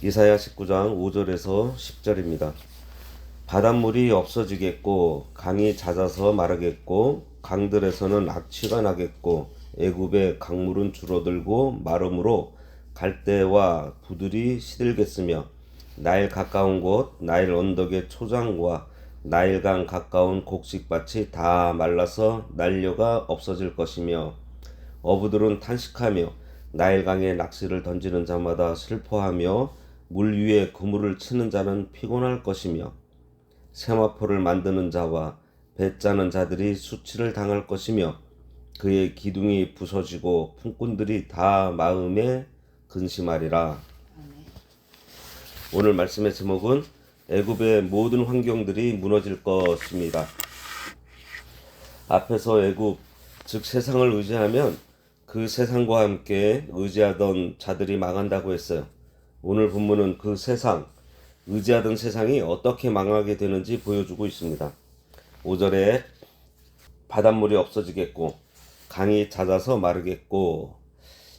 이사야 19장 5절에서 10절입니다. 바닷물이 없어지겠고 강이 잦아서 마르겠고 강들에서는 악취가 나겠고 애굽의 강물은 줄어들고 마름으로 갈대와 부들이 시들겠으며 나일 가까운 곳 나일 언덕의 초장과 나일강 가까운 곡식밭이 다 말라서 난려가 없어질 것이며 어부들은 탄식하며 나일강에 낚시를 던지는 자마다 슬퍼하며 물 위에 그물을 치는 자는 피곤할 것이며 세마포를 만드는 자와 배 짜는 자들이 수치를 당할 것이며 그의 기둥이 부서지고 품꾼들이 다 마음에 근심하리라. 오늘 말씀의 제목은 애굽의 모든 환경들이 무너질 것입니다. 앞에서 애굽, 즉 세상을 의지하면 그 세상과 함께 의지하던 자들이 망한다고 했어요. 오늘 본문은 그 세상, 의지하던 세상이 어떻게 망하게 되는지 보여주고 있습니다. 5절에 바닷물이 없어지겠고 강이 잦아서 마르겠고,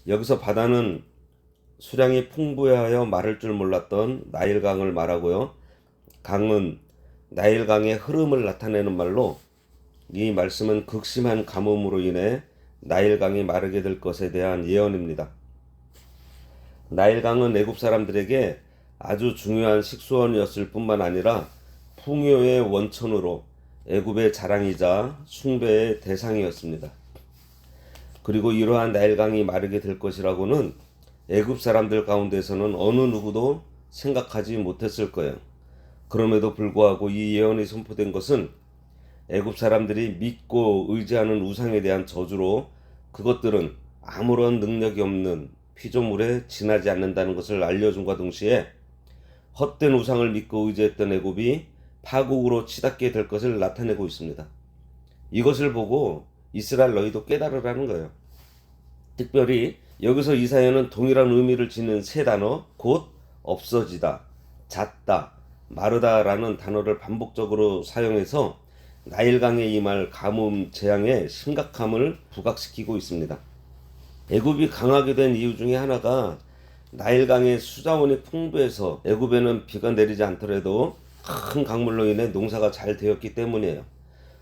여기서 바다는 수량이 풍부하여 마를 줄 몰랐던 나일강을 말하고요. 강은 나일강의 흐름을 나타내는 말로, 이 말씀은 극심한 가뭄으로 인해 나일강이 마르게 될 것에 대한 예언입니다. 나일강은 애굽 사람들에게 아주 중요한 식수원이었을 뿐만 아니라 풍요의 원천으로 애굽의 자랑이자 숭배의 대상이었습니다. 그리고 이러한 나일강이 마르게 될 것이라고는 애굽 사람들 가운데서는 어느 누구도 생각하지 못했을 거예요. 그럼에도 불구하고 이 예언이 선포된 것은 애굽 사람들이 믿고 의지하는 우상에 대한 저주로 그것들은 아무런 능력이 없는 피조물에 지나지 않는다는 것을 알려줌과 동시에 헛된 우상을 믿고 의지했던 애굽이 파국으로 치닫게 될 것을 나타내고 있습니다. 이것을 보고 이스라엘 너희도 깨달으라는 거예요. 특별히 여기서 이사야는 동일한 의미를 지닌 세 단어, 곧 없어지다, 잦다, 마르다라는 단어를 반복적으로 사용해서 나일강에 임할 가뭄 재앙의 심각함을 부각시키고 있습니다. 애굽이 강하게 된 이유 중에 하나가 나일강의 수자원이 풍부해서 애굽에는 비가 내리지 않더라도 큰 강물로 인해 농사가 잘 되었기 때문이에요.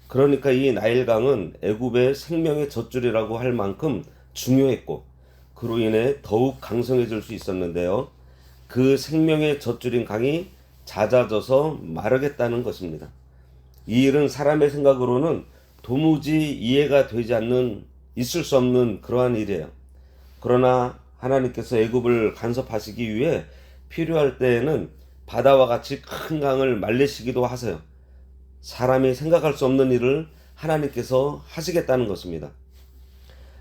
그러니까 이 나일강은 애굽의 생명의 젖줄이라고 할 만큼 중요했고, 그로 인해 더욱 강성해질 수 있었는데요. 그 생명의 젖줄인 강이 잦아져서 마르겠다는 것입니다. 이 일은 사람의 생각으로는 도무지 이해가 되지 않는, 있을 수 없는 그러한 일이에요. 그러나 하나님께서 애굽을 간섭하시기 위해 필요할 때에는 바다와 같이 큰 강을 말리시기도 하세요. 사람이 생각할 수 없는 일을 하나님께서 하시겠다는 것입니다.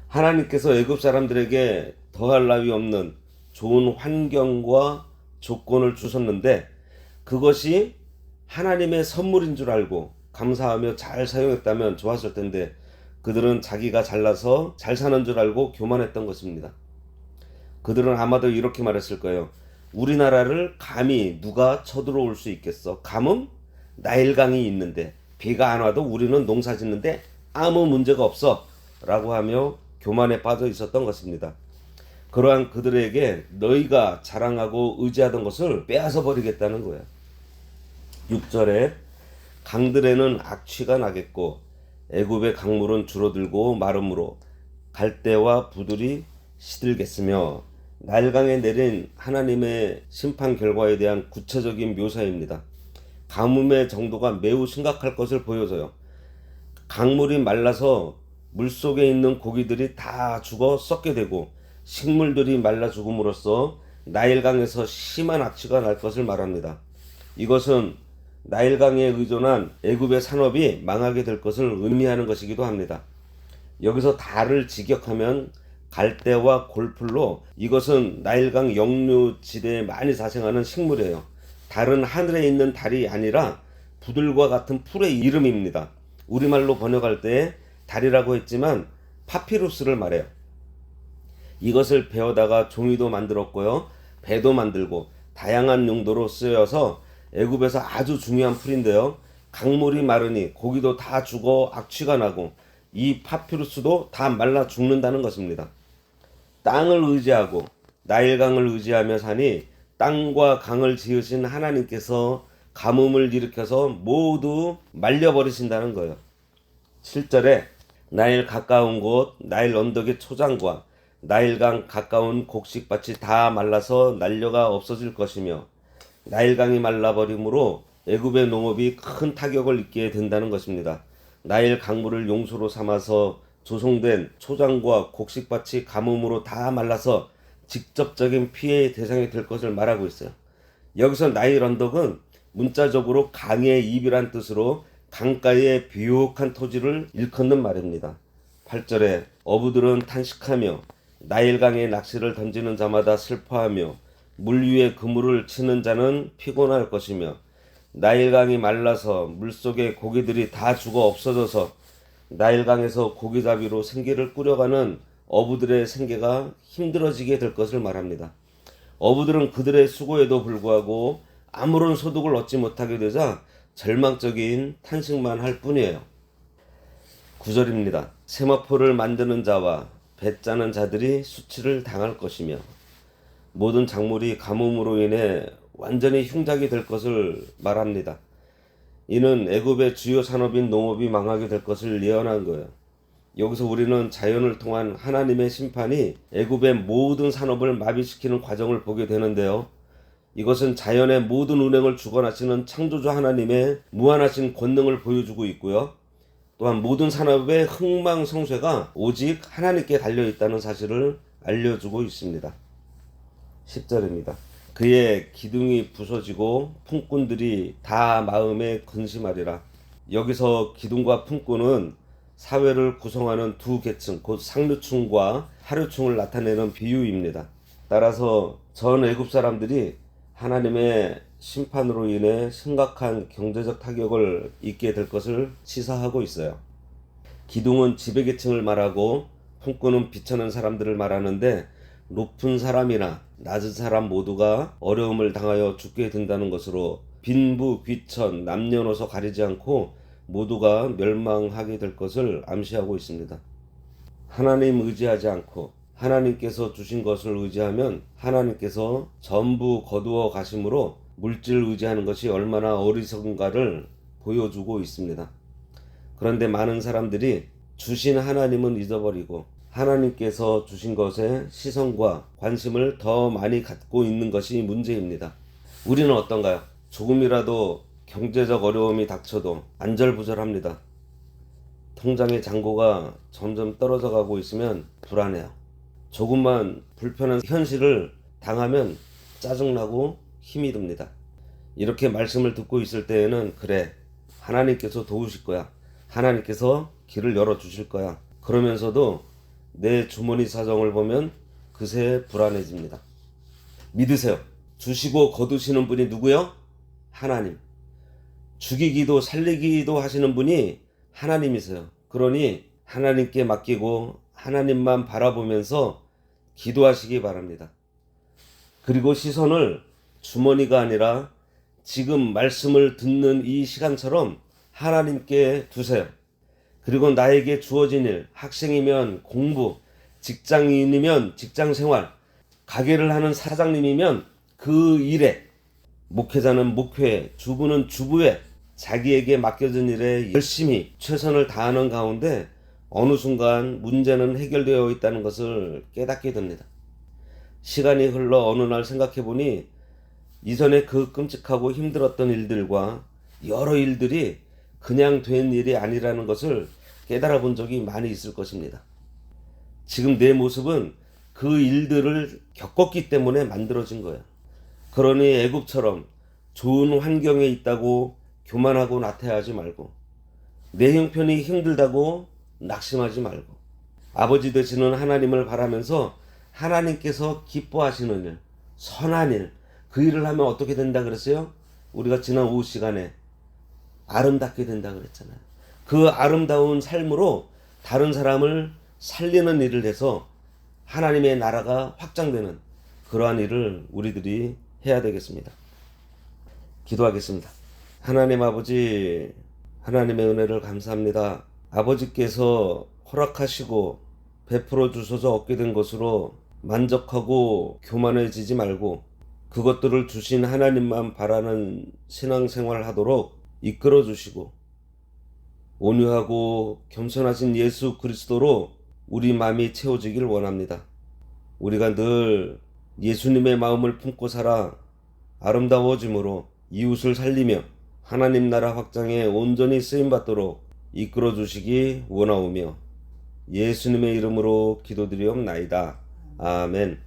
하나님께서 애굽 사람들에게 더할 나위 없는 좋은 환경과 조건을 주셨는데, 그것이 하나님의 선물인 줄 알고 감사하며 잘 사용했다면 좋았을 텐데, 그들은 자기가 잘나서 잘 사는 줄 알고 교만했던 것입니다. 그들은 아마도 이렇게 말했을 거예요. 우리나라를 감히 누가 쳐들어올 수 있겠어? 감은 나일강이 있는데 비가 안 와도 우리는 농사 짓는데 아무 문제가 없어 라고 하며 교만에 빠져 있었던 것입니다. 그러한 그들에게 너희가 자랑하고 의지하던 것을 빼앗아 버리겠다는 거예요. 6절에 강들에는 악취가 나겠고 애굽의 강물은 줄어들고 마름으로 갈대와 부들이 시들겠으며, 나일강에 내린 하나님의 심판 결과에 대한 구체적인 묘사입니다. 가뭄의 정도가 매우 심각할 것을 보여줘요. 강물이 말라서 물속에 있는 고기들이 다 죽어 썩게 되고 식물들이 말라 죽음으로써 나일강에서 심한 악취가 날 것을 말합니다. 이것은 나일강에 의존한 애굽의 산업이 망하게 될 것을 의미하는 것이기도 합니다. 여기서 달을 직역하면 갈대와 골풀로, 이것은 나일강 역류 지대에 많이 자생하는 식물이에요. 달은 하늘에 있는 달이 아니라 부들과 같은 풀의 이름입니다. 우리말로 번역할 때 달이라고 했지만 파피루스를 말해요. 이것을 베어다가 종이도 만들었고요, 배도 만들고 다양한 용도로 쓰여서 애굽에서 아주 중요한 풀인데요. 강물이 마르니 고기도 다 죽어 악취가 나고 이 파피루스도 다 말라 죽는다는 것입니다. 땅을 의지하고 나일강을 의지하며 사니 땅과 강을 지으신 하나님께서 가뭄을 일으켜서 모두 말려버리신다는 거예요. 7절에 나일 가까운 곳 나일 언덕의 초장과 나일강 가까운 곡식밭이 다 말라서 난려가 없어질 것이며 나일강이 말라버림으로 애굽의 농업이 큰 타격을 입게 된다는 것입니다. 나일 강물을 용수로 삼아서 조성된 초장과 곡식밭이 가뭄으로 다 말라서 직접적인 피해의 대상이 될 것을 말하고 있어요. 여기서 나일 언덕은 문자적으로 강의 입이란 뜻으로 강가의 비옥한 토지를 일컫는 말입니다. 8절에 어부들은 탄식하며 나일강에 낚시를 던지는 자마다 슬퍼하며 물 위에 그물을 치는 자는 피곤할 것이며 나일강이 말라서 물속의 고기들이 다 죽어 없어져서 나일강에서 고기잡이로 생계를 꾸려가는 어부들의 생계가 힘들어지게 될 것을 말합니다. 어부들은 그들의 수고에도 불구하고 아무런 소득을 얻지 못하게 되자 절망적인 탄식만 할 뿐이에요. 9절입니다. 세마포를 만드는 자와 배 짜는 자들이 수치를 당할 것이며 모든 작물이 가뭄으로 인해 완전히 흉작이 될 것을 말합니다. 이는 애굽의 주요 산업인 농업이 망하게 될 것을 예언한 거예요. 여기서 우리는 자연을 통한 하나님의 심판이 애굽의 모든 산업을 마비시키는 과정을 보게 되는데요. 이것은 자연의 모든 운행을 주관하시는 창조주 하나님의 무한하신 권능을 보여주고 있고요. 또한 모든 산업의 흥망성쇠가 오직 하나님께 달려있다는 사실을 알려주고 있습니다. 10절입니다. 그의 기둥이 부서지고 품꾼들이 다 마음에 근심하리라. 여기서 기둥과 품꾼은 사회를 구성하는 두 계층, 곧 상류층과 하류층을 나타내는 비유입니다. 따라서 전 애굽 사람들이 하나님의 심판으로 인해 심각한 경제적 타격을 입게 될 것을 시사하고 있어요. 기둥은 지배계층을 말하고 품꾼은 비천한 사람들을 말하는데 높은 사람이나 낮은 사람 모두가 어려움을 당하여 죽게 된다는 것으로 빈부, 귀천, 남녀노소 가리지 않고 모두가 멸망하게 될 것을 암시하고 있습니다. 하나님 의지하지 않고 하나님께서 주신 것을 의지하면 하나님께서 전부 거두어 가심으로 물질을 의지하는 것이 얼마나 어리석은가를 보여주고 있습니다. 그런데 많은 사람들이 주신 하나님은 잊어버리고 하나님께서 주신 것에 시선과 관심을 더 많이 갖고 있는 것이 문제입니다. 우리는 어떤가요? 조금이라도 경제적 어려움이 닥쳐도 안절부절합니다. 통장의 잔고가 점점 떨어져 가고 있으면 불안해요. 조금만 불편한 현실을 당하면 짜증나고 힘이 듭니다. 이렇게 말씀을 듣고 있을 때에는 그래, 하나님께서 도우실 거야. 하나님께서 길을 열어주실 거야. 그러면서도 내 주머니 사정을 보면 그새 불안해집니다. 믿으세요. 주시고 거두시는 분이 누구요? 하나님. 죽이기도 살리기도 하시는 분이 하나님이세요. 그러니 하나님께 맡기고 하나님만 바라보면서 기도하시기 바랍니다. 그리고 시선을 주머니가 아니라 지금 말씀을 듣는 이 시간처럼 하나님께 두세요. 그리고 나에게 주어진 일, 학생이면 공부, 직장인이면 직장생활, 가게를 하는 사장님이면 그 일에, 목회자는 목회에, 주부는 주부에 자기에게 맡겨진 일에 열심히 최선을 다하는 가운데 어느 순간 문제는 해결되어 있다는 것을 깨닫게 됩니다. 시간이 흘러 어느 날 생각해보니 이전에 그 끔찍하고 힘들었던 일들과 여러 일들이 그냥 된 일이 아니라는 것을 깨달아 본 적이 많이 있을 것입니다. 지금 내 모습은 그 일들을 겪었기 때문에 만들어진 거예요. 그러니 애굽처럼 좋은 환경에 있다고 교만하고 나태하지 말고, 내 형편이 힘들다고 낙심하지 말고, 아버지 되시는 하나님을 바라면서 하나님께서 기뻐하시는 일, 선한 일, 그 일을 하면 어떻게 된다 그랬어요? 우리가 지난 오후 시간에 아름답게 된다 그랬잖아요. 그 아름다운 삶으로 다른 사람을 살리는 일을 해서 하나님의 나라가 확장되는 그러한 일을 우리들이 해야 되겠습니다. 기도하겠습니다. 하나님 아버지, 하나님의 은혜를 감사합니다. 아버지께서 허락하시고 베풀어 주셔서 얻게 된 것으로 만족하고 교만해지지 말고 그것들을 주신 하나님만 바라는 신앙생활 하도록 이끌어 주시고, 온유하고 겸손하신 예수 그리스도로 우리 마음이 채워지길 원합니다. 우리가 늘 예수님의 마음을 품고 살아 아름다워짐으로 이웃을 살리며 하나님 나라 확장에 온전히 쓰임받도록 이끌어 주시기 원하오며 예수님의 이름으로 기도드리옵나이다. 아멘.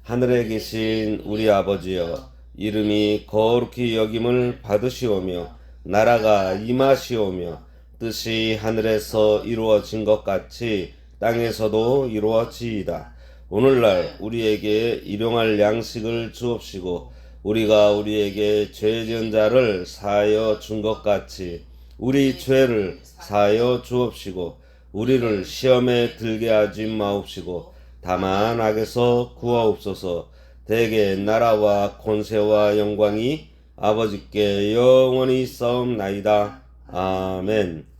하늘에 계신 우리 아버지여, 이름이 거룩히 여김을 받으시오며 나라가 임하시오며 뜻이 하늘에서 이루어진 것 같이 땅에서도 이루어지이다. 오늘날 우리에게 일용할 양식을 주옵시고 우리가 우리에게 죄 지은 자를 사하여 준 것 같이 우리 죄를 사하여 주옵시고 우리를 시험에 들게 하지 마옵시고 다만 악에서 구하옵소서. 대개 나라와 권세와 영광이 아버지께 영원히 있사옵나이다. 아멘.